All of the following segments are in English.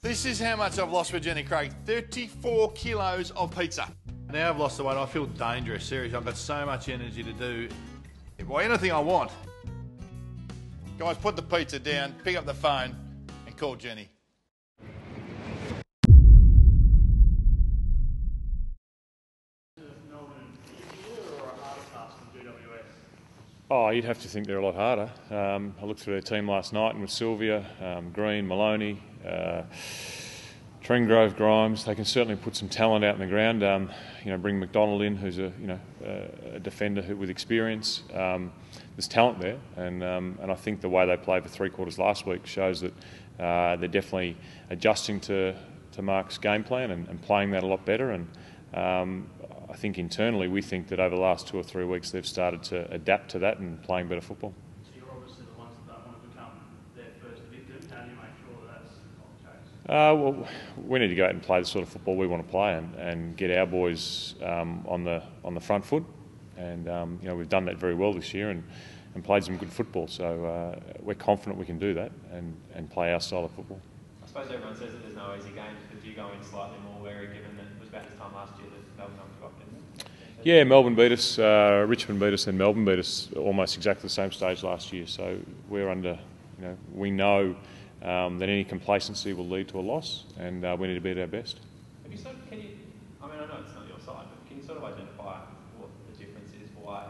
This is how much I've lost with Jenny Craig. 34 kilos of pizza. Now I've lost the weight, I feel dangerous, seriously. I've got so much energy to do, well, anything I want. Guys, put the pizza down, pick up the phone and call Jenny. Oh, you'd have to think they're a lot harder. I looked through their team last night, and with Sylvia, Green, Maloney, Trengrove, Grimes, they can certainly put some talent out in the ground. Bring McDonald in, who's a defender with experience. There's talent there, and I think the way they played for three quarters last week shows that they're definitely adjusting to Mark's game plan and playing that a lot better. And I think internally we think that over the last 2 or 3 weeks they've started to adapt to that and playing better football. So you're obviously the ones that don't want to become their first victim. How do you make sure that that's not the case? Well, we need to go out and play the sort of football we want to play and get our boys on the front foot. And we've done that very well this year and played some good football. So we're confident we can do that and play our style of football. I suppose everyone says that there's no easy games, but do you go in slightly more wary given that it was about this time last year that Melbourne got dropped, didn't it? Yeah, Melbourne beat us, Richmond beat us, and Melbourne beat us almost exactly the same stage last year. So we're under, we know that any complacency will lead to a loss, and we need to be at our best. I know it's not your side, but can you sort of identify what the difference is? Why,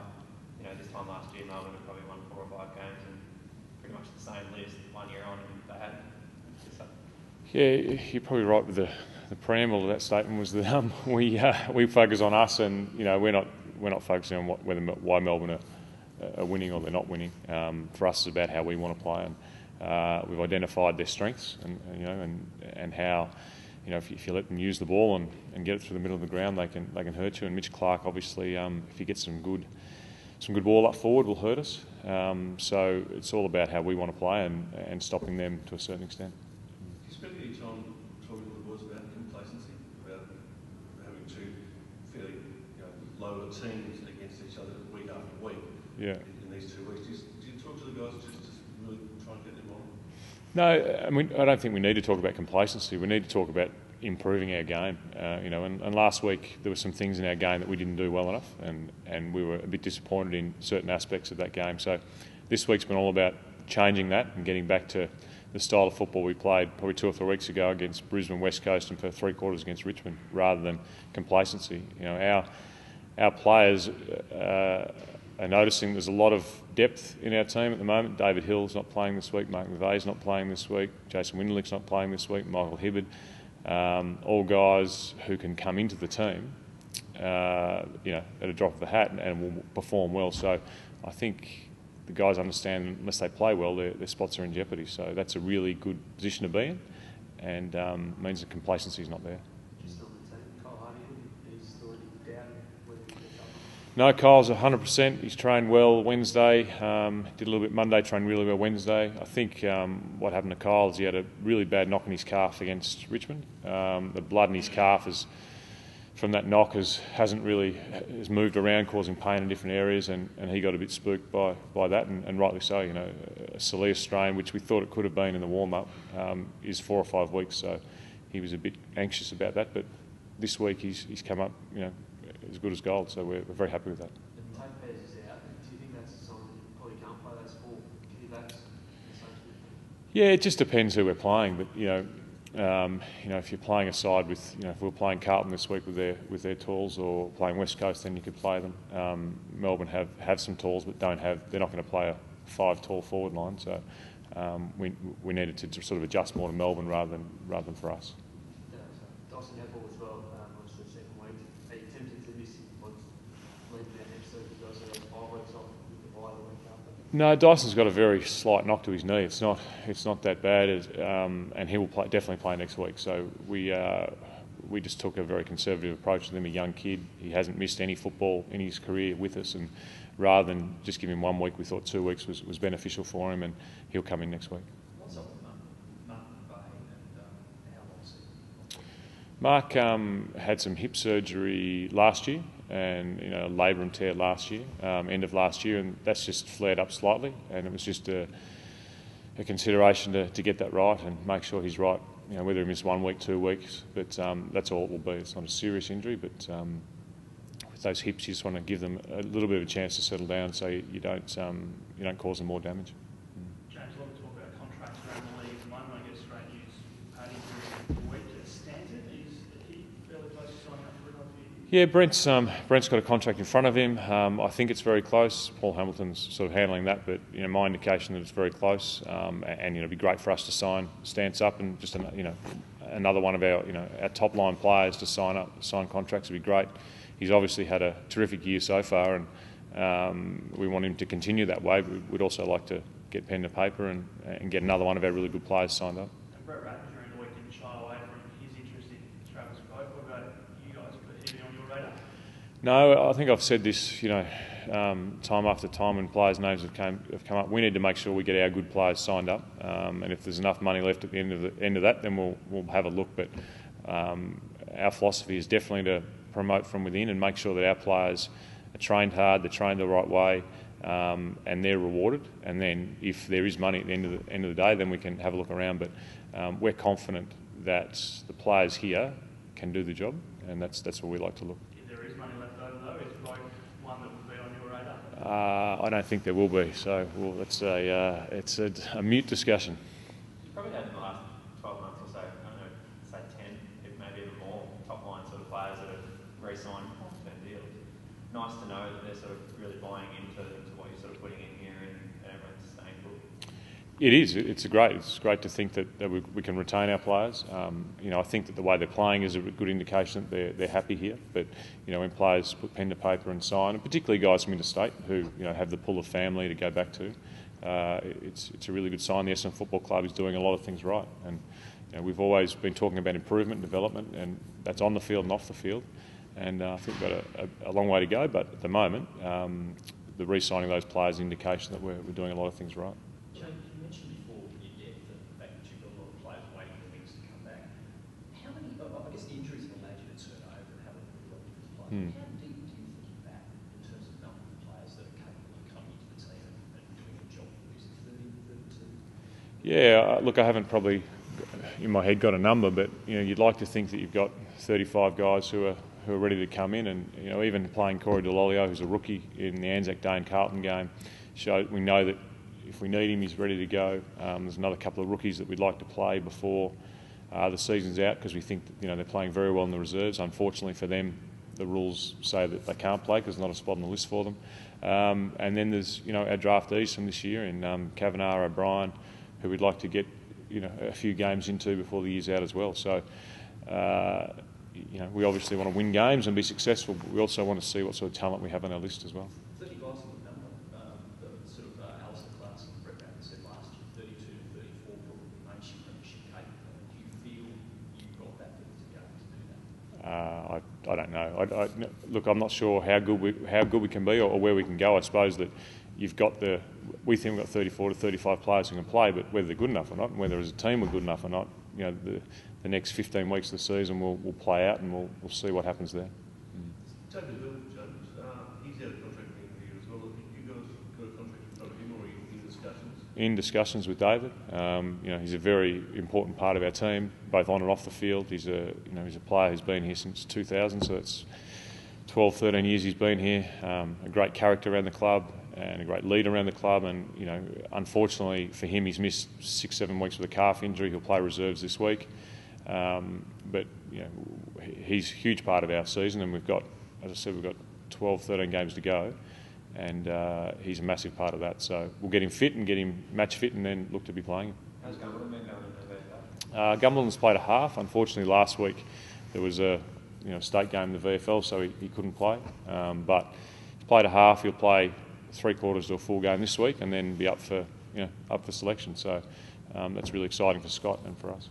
this time last year Melbourne had probably won 4 or 5 games and pretty much the same list 1 year on, and they had. Yeah, you're probably right with the preamble of that statement was that we focus on us, and we're not focusing on why Melbourne are winning or they're not winning. For us, it's about how we want to play, and we've identified their strengths and how if you let them use the ball and get it through the middle of the ground, they can hurt you. And Mitch Clark, obviously, if he gets some good ball up forward, will hurt us. So it's all about how we want to play and stopping them to a certain extent. You spent any time talking to the boys about complacency, about having two fairly lower teams against each other week after week. Yeah. In these 2 weeks, do you talk to the guys just to really try and get them on? No, I don't think we need to talk about complacency. We need to talk about improving our game. And last week there were some things in our game that we didn't do well enough, and we were a bit disappointed in certain aspects of that game. So this week's been all about changing that and getting back to the style of football we played probably 2 or 3 weeks ago against Brisbane, West Coast, and for 3 quarters against Richmond, rather than complacency. Our players are noticing there's a lot of depth in our team at the moment. David Hill's not playing this week, Mark McVeigh's not playing this week, Jason Winderlick's not playing this week, Michael Hibberd, all guys who can come into the team, at a drop of a hat and will perform well. So I think the guys understand unless they play well, their spots are in jeopardy. So that's a really good position to be in, and means that complacency is not there. No, Kyle's 100%. He's trained well Wednesday. Did a little bit Monday, trained really well Wednesday. I think what happened to Kyle is he had a really bad knock in his calf against Richmond. The blood in his calf from that knock has moved around, causing pain in different areas, and he got a bit spooked by that, and rightly so. A celiac strain, which we thought it could have been in the warm-up, is 4 or 5 weeks. So he was a bit anxious about that, but this week he's come up, as good as gold, so we're very happy with that. The tape bears is out. Do you think that's a sign that you probably can't play those 4 kitty backs? Yeah, it just depends who we're playing, but if you're playing a side with, if we're playing Carlton this week with their tools, or playing West Coast, then you could play them. Melbourne have some tools, but they're not going to play a 5 tall forward line, so we needed to sort of adjust more to Melbourne rather than for us. Dyson Apple as well, obviously the second week. Are you tempted to miss what's leading that next week? You guys have 5 weeks off with the bye the week after? No, Dyson's got a very slight knock to his knee. It's not that bad, and he will definitely play next week. So we just took a very conservative approach with him. A young kid, he hasn't missed any football in his career with us, and rather than just give him 1 week, we thought 2 weeks was beneficial for him, and he'll come in next week. What's up with Mark McVeigh, and how long's he? Mark had some hip surgery last year, and labrum tear last year, end of last year, and that's just flared up slightly, and it was just a consideration to get that right and make sure he's right whether he missed 1 week, 2 weeks, but that's all it will be. It's not a serious injury, but with those hips, you just want to give them a little bit of a chance to settle down, so you don't cause them more damage. James, a lot of talk about contracts around the league at the moment. I guess great news. Paddy for week to Stanton. Is he fairly close to signing up for another few years? Yeah, Brent's got a contract in front of him. I think it's very close. Paul Hamilton's sort of handling that, but my indication that it's very close. And it'd be great for us to sign Stance up, and just another one of our our top line players to sign contracts would be great. He's obviously had a terrific year so far, and we want him to continue that way. But we'd also like to get pen to paper and get another one of our really good players signed up. And Brett Ratton during the week didn't shy away from his interest in Travis Boak. What about you guys? Put him on your radar? No, I think I've said this, time after time when players' names have come up. We need to make sure we get our good players signed up, and if there's enough money left at the end of that, then we'll have a look. But our philosophy is definitely to promote from within and make sure that our players are trained hard, they're trained the right way, and they're rewarded. And then if there is money at the end of the day, then we can have a look around. But we're confident that the players here can do the job, and that's where we like to look. If there is money left over, though, is Boak one that would be on your radar? I don't think there will be. So it's a mute discussion. You've probably had in the last 12 months or so, I don't know, say 10, if maybe even more, top line sort of players that have re-signed long-term deals. Nice to know that they're sort of really buying into what you're sort of putting in here, and everyone's staying put. It is. It's great to think that we can retain our players. I think that the way they're playing is a good indication that they're happy here. But when players put pen to paper and sign, and particularly guys from interstate who have the pull of family to go back to, it's a really good sign. The Essendon Football Club is doing a lot of things right, and we've always been talking about improvement and development, and that's on the field and off the field. And I think we've got a long way to go. But at the moment, the re-signing of those players is an indication that we're doing a lot of things right. James, you mentioned before your depth and the fact that you've got a lot of players waiting for things to come back. How many, I guess the injuries have allowed you to turn over and have a look at a lot of different players. How deep do you think you're back in terms of number of players that are capable of coming into the team and doing a job for you? 30, 32? Yeah, look, I haven't probably in my head got a number, but you'd like to think that you've got 35 guys who are ready to come in, and even playing Corey Delolio, who's a rookie in the Anzac Day and Carlton game, we know that if we need him, he's ready to go. There's another couple of rookies that we'd like to play before the season's out, because we think that, they're playing very well in the reserves. Unfortunately for them, the rules say that they can't play because there's not a spot on the list for them. And then there's our draftees from this year in Kavanagh, O'Brien, who we'd like to get a few games into before the year's out as well. So we obviously want to win games and be successful, but we also want to see what sort of talent we have on our list as well. 30 guys in the number. The sort of Alistair Clarkson and Brett Ratton said last year, 32 to 34 probably makes you premiership capable. Do you feel you've got that depth to go to do that? I don't know. Look, I'm not sure how good we can be or where we can go. I suppose that we think we've got 34 to 35 players who can play, but whether they're good enough or not, and whether as a team we're good enough or not, the next 15 weeks of the season will play out, and we'll see what happens there. David Hill, James, he's out of contract for you as well. Have you guys got a contract in front of him, or are you in discussions? In discussions with David. He's a very important part of our team, both on and off the field. He's a player who's been here since 2000, so it's 12, 13 years he's been here. A great character around the club and a great leader around the club. And unfortunately for him, he's missed 6-7 weeks with a calf injury. He'll play reserves this week. But he's a huge part of our season, and we've got, as I said, we've got 12, 13 games to go, and he's a massive part of that. So we'll get him fit and get him match fit, and then look to be playing him. How's Gumberland been going in the VFL? Gumberland's played a half. Unfortunately, last week there was a state game in the VFL, so he couldn't play. But he's played a half. He'll play 3/4 to a full game this week, and then be up for selection. So that's really exciting for Scott and for us.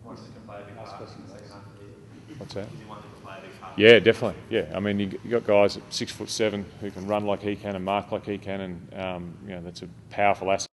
Wants to play a big part in the second half of the year. What's that? Does he want to play a big part? Yeah, definitely. Yeah, I mean, you got guys at 6'7" who can run like he can and mark like he can, and that's a powerful asset.